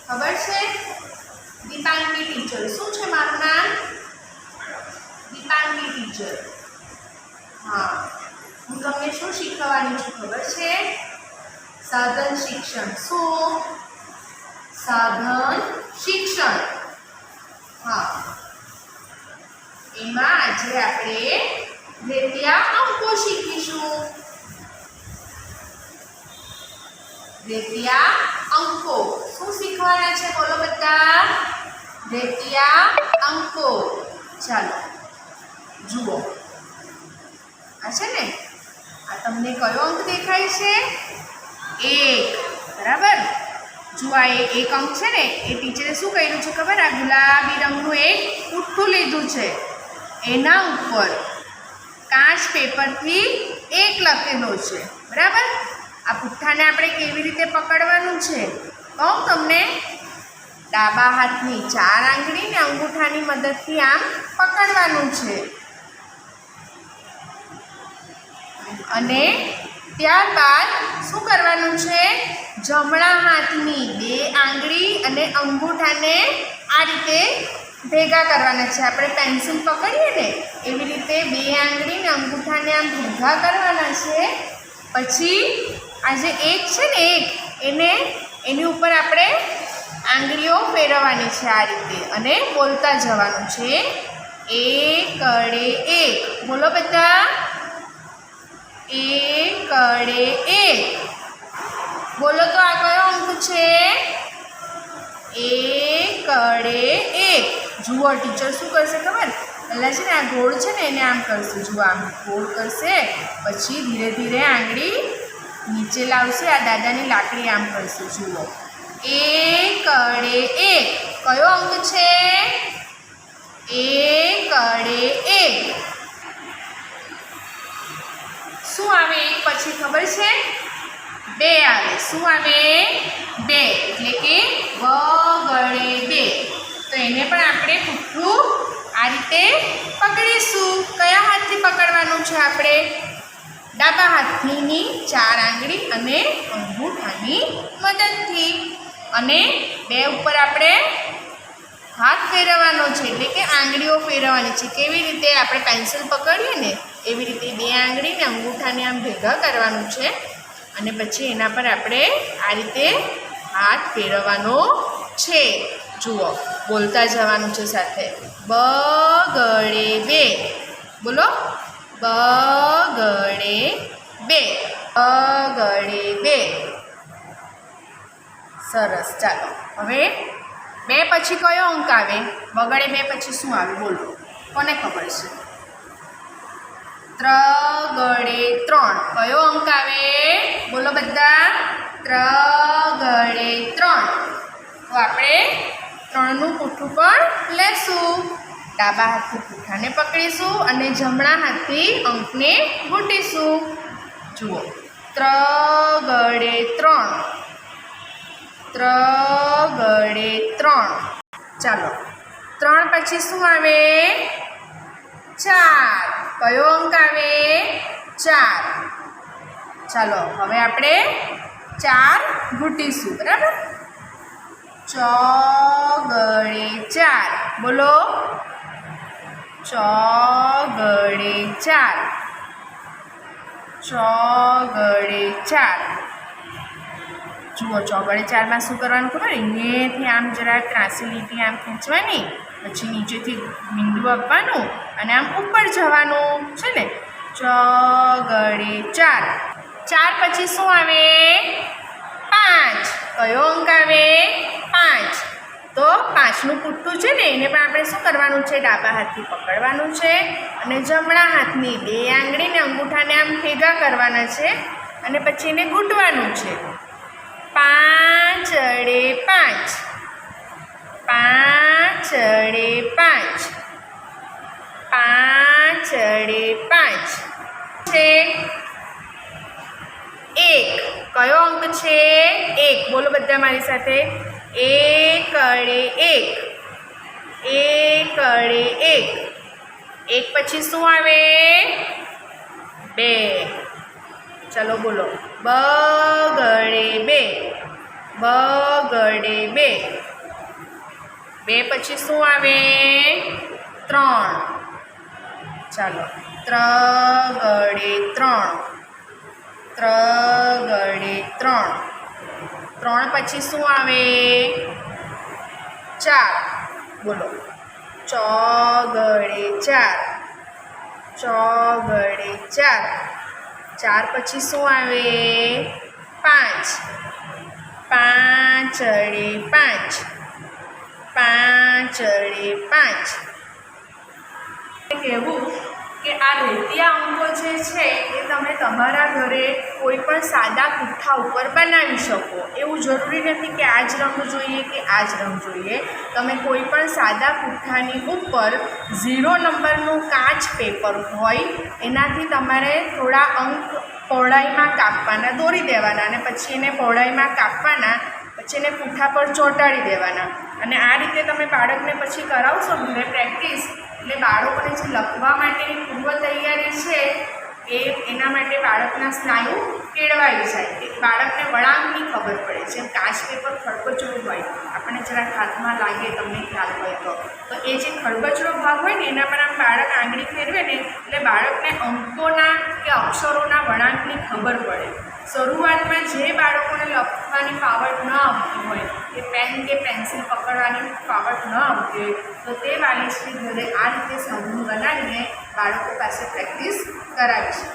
ખબર છે? દીપાંગી ટીચર. શું છે મારું નામ? દીપાંગી ટીચર. હા, હું તમને શું શીખવવાની છું ખબર છે? સાધન શિક્ષણ. શું? સાધન શિક્ષણ. હા, એમાં આજે આપણે રેતિયા અંકો શીખીશું. રેતિયા અંકો શું શીખવાના છે? બોલો બધા. રેતિયા અંકો. ચાલો જુઓ. આ છે ને, આ તમને કયો અંક દેખાય છે? 1. બરાબર. જો આ એક અંક છે ને, એ ટીચરે શું કર્યું છે ખબર? આ ગુલાબી રંગનું એક પુઠ્ઠું લીધું છે. એના ઉપર કાચ પેપરથી 1 લખેલો છે. બરાબર. આ પુઠ્ઠાને આપણે કેવી રીતે પકડવાનું છે કહું તમને. ડાબા હાથની 4 આંગળીને અંગૂઠાની મદદથી આમ પકડવાનું છે. અને ત્યારબાદ શું કરવાનું છે? જમણા હાથની 2 આંગળી અને અંગૂઠાને આ રીતે ભેગા કરવાના છે. આપણે પેન્સિલ પકડીએ ને એવી રીતે 2 આંગળી ને અંગૂઠાને આમ ભેગા કરવાના છે. પછી આ જે 1 છે ને, એની ઉપર આપણે આંગળીઓ ફેરવવાની છે આ રીતે અને બોલતા જવાનું છે. 1 કડે 1. બોલો બધા. 1 કડે 1. બોલો તો આ કયો અંક છે? 1 કડે 1. જુઓ ટીચર શું કરશે ખબર? પહેલાં છે ને આ ગોળ છે ને એને આમ કરશે. જુઓ આમ ગોળ કરશે, પછી ધીરે ધીરે આંગળી નીચે લાવશે. આ દાદાની લાકડી આમ કરશે. જુઓ 1 કડે 1. કયો અંક છે? 1 કડે 1. શું આવે 1 પછી ખબર છે? 2 આવે. શું આવે? 2. એટલે કે વગડે 2. તો એને પણ આપણે પુઠ્ઠું આ રીતે પકડીશું. કયા હાથથી પકડવાનું છે આપણે? ડાબા હાથની 4 આંગળી અને અંગૂઠાની મદદથી. અને 2 ઉપર આપણે હાથ ફેરવવાનો છે, એટલે કે આંગળીઓ ફેરવવાની છે. કેવી રીતે? આપણે પેન્સિલ પકડીએ ને એવી રીતે 2 આંગળીને અંગૂઠાને આમ ભેગા કરવાનું છે. અને પછી એના પર આપણે આ રીતે હાથ ફેરવવાનો છે. જુઓ બોલતા જવાનું છે સાથે. બગડે 2. બોલો. બગડે 2. બગડે 2. સરસ. ચાલો હવે 2 પછી કયો અંક આવે? બગડે 2 પછી શું આવે? બોલો, કોને ખબર છે? ત્રગડે 3. કયો અંક આવે? બોલો બધા. ત્રગડે 3. તો આપણે 3નું પુઠ્ઠું પણ લેશું. ડાબા હાથથી પુઠ્ઠાને પકડીશું અને જમણા હાથથી અંકને ઘૂંટીશું. જુઓ ત્રગડે 3. ત્રગડે 3. ચાલો 3 પછી શું આવે? 4. કયો અંક આવે? 4. ચાલો હવે આપણે 4 ઘૂંટીશું. બરાબર. ચોગડે 4. બોલો. ચોગડે 4. ચોગડે 4. જુઓ ચોગડે 4માં શું કરવાનું ખબર? અહીંયાથી આમ જરા ત્રાસી લીટી આમ ખેંચવાની, પછી નીચેથી મીંડું આપવાનું અને આમ ઉપર જવાનું છે ને. ચોગડે 4. 4 પછી શું આવે? 5. કયો અંક આવે? 5. તો 5નું પુઠ્ઠું છે ને એને પણ આપણે શું કરવાનું છે? ડાબા હાથથી પકડવાનું છે અને જમણા હાથની 2 આંગળીને અંગૂઠાને આમ ભેગા કરવાના છે અને પછી એને ઘૂંટવાનું છે. 5 અડે 5. 5 અડે 5. 5 અડે 5 છે. 1. કયો અંક છે? 1. બોલો બધા મારી સાથે. 1 અડે 1. 1 અડે 1. 1 પછી શું આવે? 2. ચલો બોલો. બગડે 2. વગડે બે. બે પછી શું આવે? ત્રણ. ચાલો, ત્રગડે ત્રણ. ત્રગડે ત્રણ. ત્રણ પછી શું આવે? ચાર. બોલો, ચોગડે ચાર. ચોગડે ચાર. ચાર પછી શું આવે? પાંચ. પાંચડે પાંચ. પાંચડે પાંચ. કહેવું કે આ રેતિયા અંકો જે છે એ તમે તમારા ઘરે કોઈ પણ સાદા પુઠ્ઠા ઉપર બનાવી શકો. એવું જરૂરી નથી કે આ જ રંગ જોઈએ કે આ જ રંગ જોઈએ. તમે કોઈ પણ સાદા પુઠ્ઠાની ઉપર 0 નંબરનું કાચ પેપર હોય એનાથી તમારે થોડા અંક પહોળાઈમાં કાપવાના, દોરી દેવાના અને પછી એને પહોળાઈમાં કાપવાના, પછી એને પુઠ્ઠા પર ચોંટાડી દેવાના. અને આ રીતે તમે બાળકને પછી કરાવશો ઘરે પ્રેક્ટિસ, એટલે બાળકોને જે લખવા માટેની પૂર્વ તૈયારી છે એના માટે બાળકના સ્નાયુ કેળવાઈ જાય. કે બાળકને વળાંકની ખબર પડે. જેમ કાચ પેપર ખરબચડું હોય, આપણને જરાક હાથમાં લાગે, તમને ખ્યાલ હોય તો એ જે ખરબચડો ભાગ હોય ને એના પર આમ બાળક આંગળી ફેરવે ને એટલે બાળકને અંકોના કે અક્ષરોના વળાંકની ખબર પડે. શરૂઆતમાં જે બાળકોને લખવાની ફાવટ ન આવતી હોય, કે પેન કે પેન્સિલ પકડવાની ફાવટ ન આવતી હોય, તો તે વાલીશ્રી ઘરે આ રીતે સમૂહ બનાવીને બાળકો પાસે પ્રેક્ટિસ કરાવી છે.